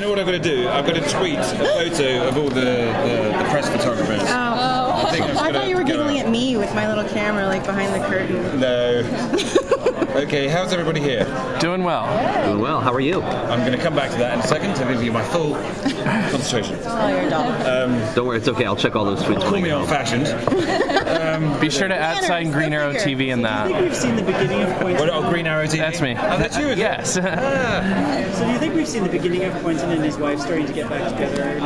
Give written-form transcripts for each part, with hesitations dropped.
know what I've got to do? I've got to tweet a photo of all the press photographers. I thought you were giggling at me with my little camera, like behind the curtain. No. Okay, how's everybody here? Doing well. Doing well. How are you? I'm going to come back to that in a second to give you my full concentration. Oh, you're dumb. Don't worry, it's okay. I'll check all those tweets. Call me old-fashioned. Be sure to @ Green Arrow TV in that. I think we've seen the beginning of Quentin. What, Green Arrow TV? That's me. Oh, that's you, is it? Yes. So do you think we've seen the beginning of Quentin and his wife starting to get back together?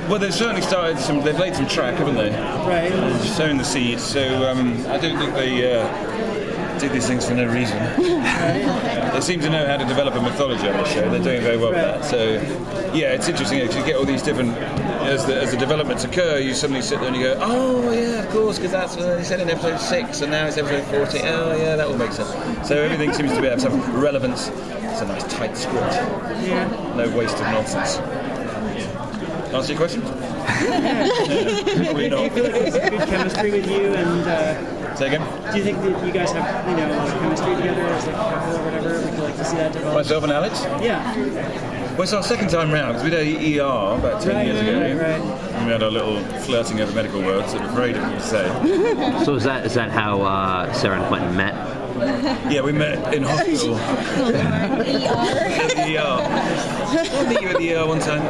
Well, they've certainly started they've laid some track, haven't they? Right. They've sown the seed, so I don't think they do these things for no reason. They seem to know how to develop a mythology on the show. They're doing very well with that. So, yeah, it's interesting because you get all these different, as the developments occur, you suddenly sit there and you go, oh, yeah, of course, because that's what they said in episode 6, and now it's episode 40. Oh, yeah, that will make sense. So everything seems to have some relevance. It's a nice tight script. Yeah. No wasted nonsense. Answer your question? Probably not. Do you feel like there's a good chemistry with you and... Say again? Do you think that you guys have, a lot of chemistry together as like a couple or whatever? Would you like to see that develop? Myself and Alex? Yeah. Well, it's our second time round, because we did ER about 10 years ago. Right. And we had our little flirting over medical words that were very difficult to say. So is that how Sarah and Quentin met? Yeah, we met in hospital. ER. The ER. I met you at the ER one time.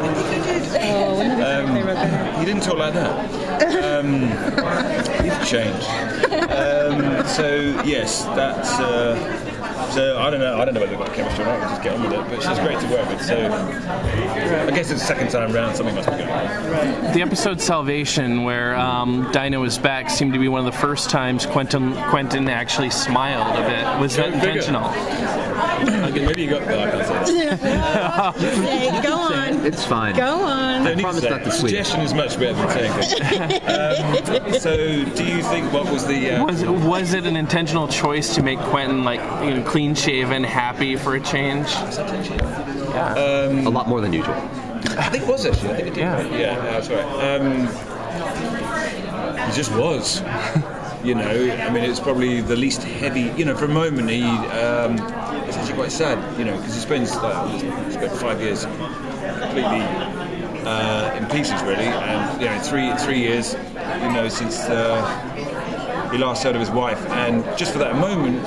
You didn't talk like that. You've changed. So yes, that's. So I don't know whether they've got chemistry or not. We'll just get on with it. But she's great to work with. So I guess it's the second time round. Something must be going on. The episode Salvation, where Dinah was back, seemed to be one of the first times Quentin actually smiled a bit. Was that intentional? Okay, maybe you got that. Go on. It's fine. Go on. I promise not to sweep. Suggestion is much better than saying things. So, do you think what was the? Was it an intentional choice to make Quentin clean shaven, happy for a change? Yeah. A lot more than usual. I think it was actually. I think it did. Yeah, that's right. He just was. I mean, it's probably the least heavy. For a moment, it's actually quite sad. Because he spent 5 years completely in pieces, really, and 3 years, since he last heard of his wife, and just for that moment,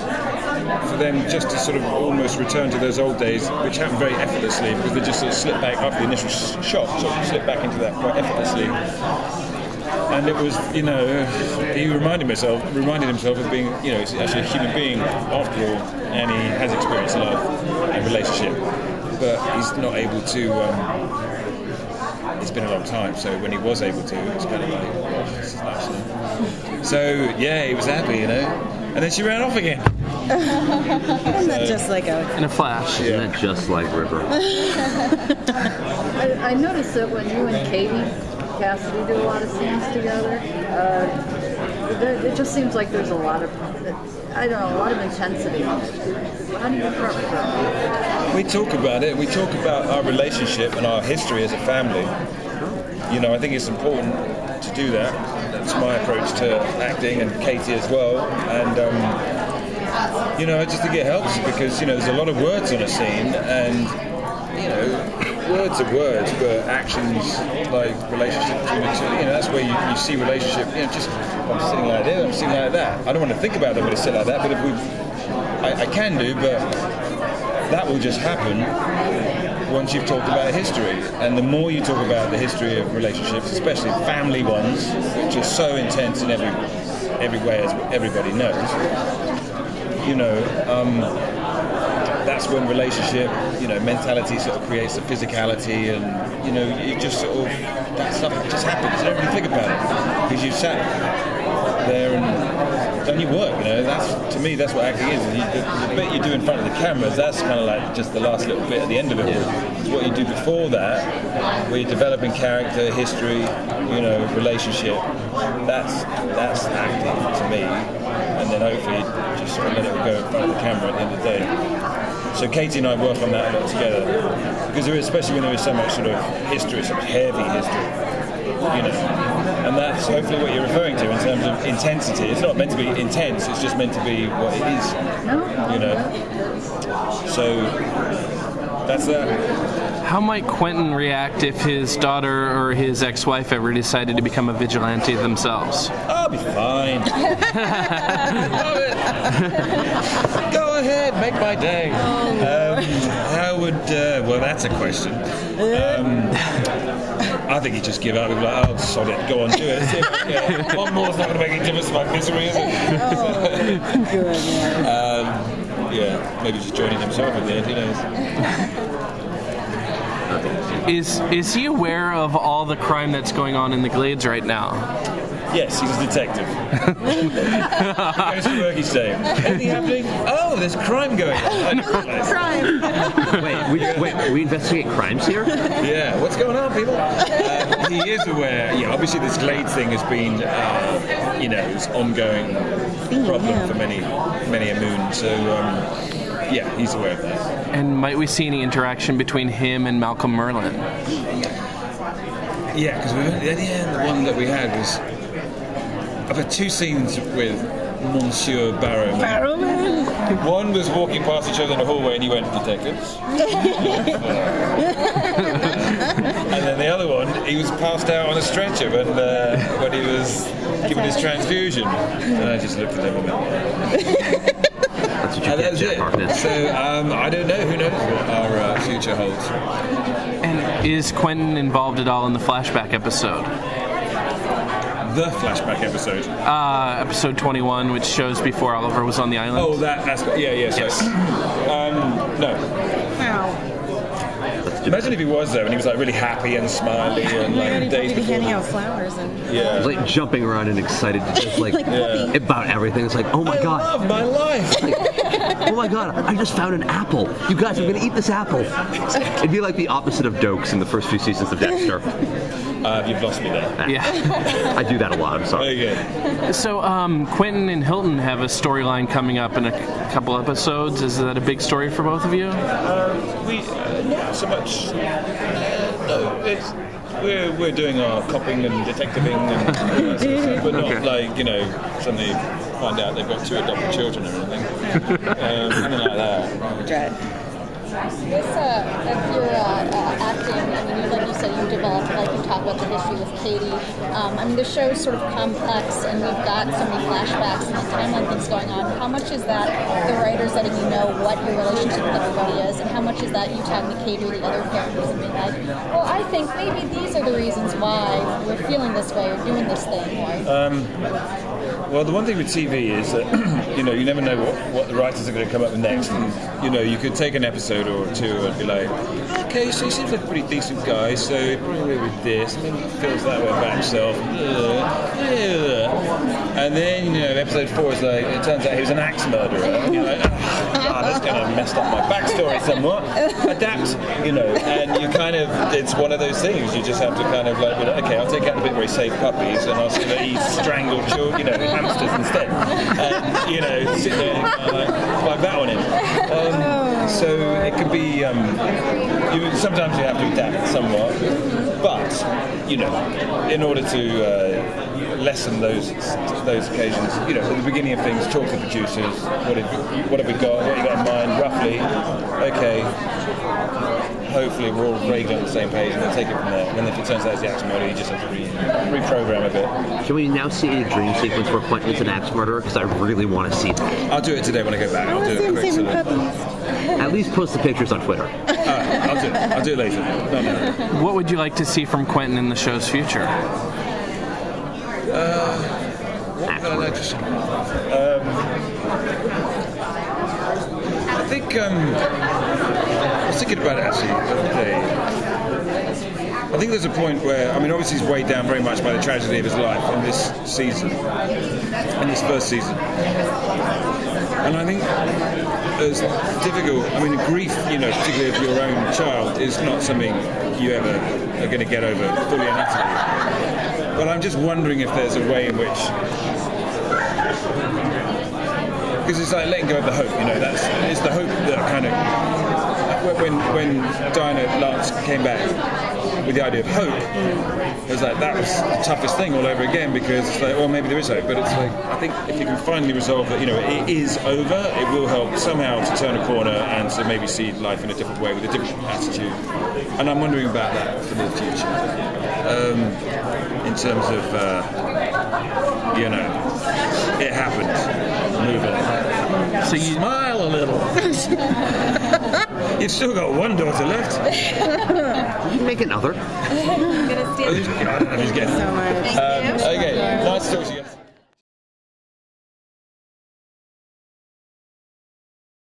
for them just to sort of almost return to those old days, which happened very effortlessly because they just sort of slipped back after the initial shock, sort of slipped back into that quite effortlessly. And it was, he reminded himself of being, he's actually a human being after all, and he has experienced love and relationship, but he's not able to. It's been a long time, so when he was able to, it was kind of like, oh, this is nice. So yeah, he was happy, and then she ran off again. Isn't that just like in a flash? Yeah. Isn't that just like River? I noticed that when you and Cassidy do a lot of scenes together, it just seems like there's a lot of, a lot of intensity on it. How do you prep for that? We talk about it. We talk about our relationship and our history as a family. I think it's important to do that. That's my approach to acting, and Katie as well. And I just think it helps because there's a lot of words on a scene, and words are words, but actions like relationship between the two. That's where you see relationship. Just I'm sitting like this, I'm sitting like that. I don't want to think about them when I sit like that, but if I can do, but that will just happen once you've talked about history. And the more you talk about the history of relationships, especially family ones, which are so intense in every way, as everybody knows, that's when relationship, mentality sort of creates the physicality, and you just sort of, that stuff just happens. You don't really think about it because you've sat there and done your work. That's, to me, that's what acting is. The bit you do in front of the cameras, that's kind of like just the last little bit at the end of it. It's what you do before that, where you're developing character, history, relationship. That's acting to me, and then hopefully just sort of let it go in front of the camera at the end of the day. So Katie and I work on that a lot together, because especially when there is so much sort of history, some heavy history, and that's hopefully what you're referring to in terms of intensity. It's not meant to be intense; it's just meant to be what it is, So that's that. How might Quentin react if his daughter or his ex-wife ever decided to become a vigilante themselves? I'll be fine. Love it. Go ahead, make my day. How would... well, that's a question. I think he'd just give up. He'd be like, oh, sod it, go on, do it. Yeah. One more's not going to make any difference to my misery, is it? Good, yeah, maybe just joining himself at the end, who knows? Is he aware of all the crime that's going on in the Glades right now? Yes, he's a detective. He goes to work each day. Anything happening? Oh, there's crime going on. Crime. Wait, we investigate crimes here? Yeah, what's going on, people? He is aware. Yeah, obviously this Glades thing has been, this ongoing problem for many a moon. So, yeah, he's aware of that. And might we see any interaction between him and Malcolm Merlin? Yeah, because at the end, the one that we had was... I've had two scenes with Monsieur Barrowman. Barrowman? One was walking past each other in the hallway and he went, detectives. And then the other one, he was passed out on a stretcher when he was given his transfusion. And I just looked at him and went, That's what you get, Jack Harkness. So, I don't know. Who knows what our future holds. And is Quentin involved at all in the flashback episode? The flashback episode? Episode 21, which shows before Oliver was on the island. Oh, that aspect. Yeah, so. Yes. No. Wow. Imagine if he was there and he was like really happy and smiley and like days He'd be before. handing out flowers and... Yeah. He's like jumping around and excited to just like Like about everything. It's like, oh my god. I love my life. Oh my god, I just found an apple. You guys are gonna eat this apple. It'd be like the opposite of Dokes in the first few seasons of Dexter. You've lost me there. Yeah. I do that a lot, I'm sorry. Okay. So, Quentin and Hilton have a storyline coming up in a couple episodes. Is that a big story for both of you? Not so much. No, we're doing our copying and detectiving and all that sort of stuff, but not like, suddenly find out they've got 2 adopted children or anything. Something like that. Dread. With your acting, like you said, you developed, you talk about the history with Katie. The show is sort of complex, and we've got so many flashbacks and timeline things going on. How much is that the writers letting you know what your relationship with everybody is, and how much is that you talking to Katie or the other characters and being like, well, I think maybe these are the reasons why we're feeling this way or doing this thing? Well, the one thing with TV is that, you never know what the writers are going to come up with next. And, you could take an episode or two and be like, okay, so he seems like a pretty decent guy, so he probably with this, and then he feels that way about himself. And then, episode 4 is like, it turns out he was an axe murderer. And you're like, that's kind of messed up my backstory somewhat. Adapt, and you kind of, it's one of those things, you just have to kind of like, okay, I'll take out the bit where he saved puppies, and I'll say that he strangled children, hamsters instead. And, sit there and like that on him. So it could be, sometimes you have to adapt somewhat, but, in order to lessen those occasions, at the beginning of things, talk to the producers, what have we got, what you got in mind, roughly, okay, hopefully we're all vaguely on the same page, and then take it from there. And then if it turns out it's the axe murderer, you just have to reprogram a bit. Can we now see a dream sequence where Quentin's an axe murderer? Because I really want to see that. I'll do it today when I go back. I'll do it quick. At least post the pictures on Twitter. I'll do it later. No. What would you like to see from Quentin in the show's future? What would I like to see? I think I was thinking about it actually the other day. I think there's a point where, obviously he's weighed down very much by the tragedy of his life in this season, in this first season. And I think it's difficult. Grief, particularly of your own child, is not something you ever are going to get over fully and utterly. But I'm just wondering if there's a way in which, because it's like letting go of the hope, it's the hope that kind of when Diana Lance came back with the idea of hope, it was like that was the toughest thing all over again, because it's like, well, maybe there is hope, but it's like, I think if you can finally resolve that, it is over, it will help somehow to turn a corner and to maybe see life in a different way with a different attitude. And I'm wondering about that for the future, in terms of it happened, move on. So you smile a little. You've still got one daughter left. You can make another. I'm gonna steal. I'm just getting So much. okay, nice to talk to you.